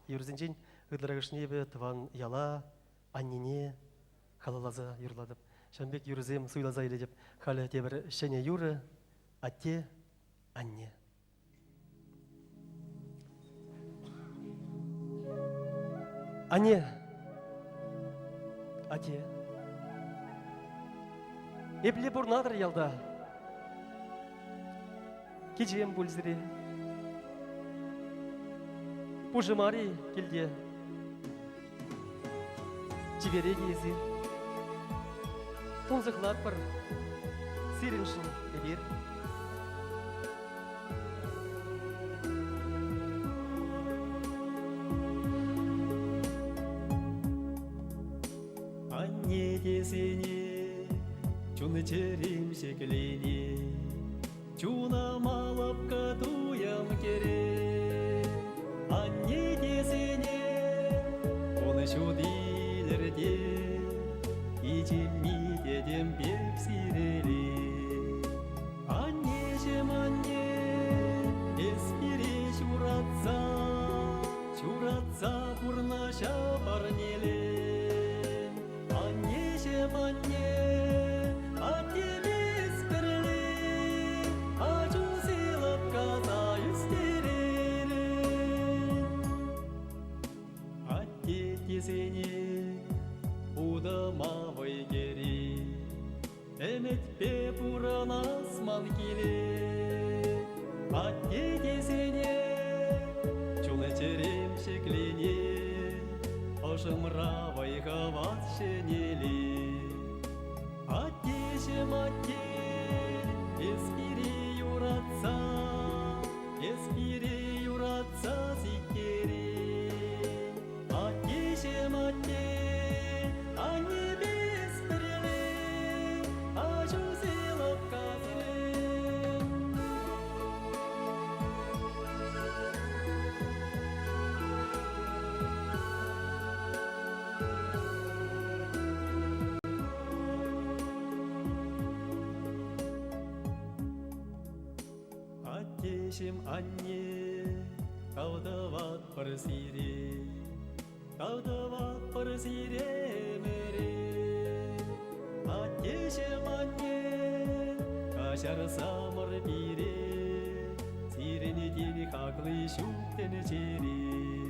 юрзинжин ыдырагышнебе тыван яла, аннине халалаза юрладып. Шамбек юрзем суйлаза иле деп халі тебір шене юры, атте, анне. Анне, атте. Эпле бурнадыр ялда. Кечем бульзире. Пужымари келде. Жибере кезі. Тонзықлар бар. Сиреншін эбер. Анне десене, чуны черем шеклене, чуна малап катуям кере. Анне десене, оны шудилерде, ичемми дедем бек сиреле. Анне жем анне, эспире чуратса бурнаша барнеле. Анне, атемес бірле, ачу сыйлап каза үстереле. Атте тесене, удамавай кере, әметпе буран асман келе. Атте тесене, чулы черем шеклене, ошымравай хават шенеле. Атешем атте, эспире юратса сикере. Атешем атте, анне бес бірле, ачу сыйлап казеле. Атешем анне, таудават бір сире мере. Атешем анне, кашар самыр бире, сирене дені хақлы шуктені чере.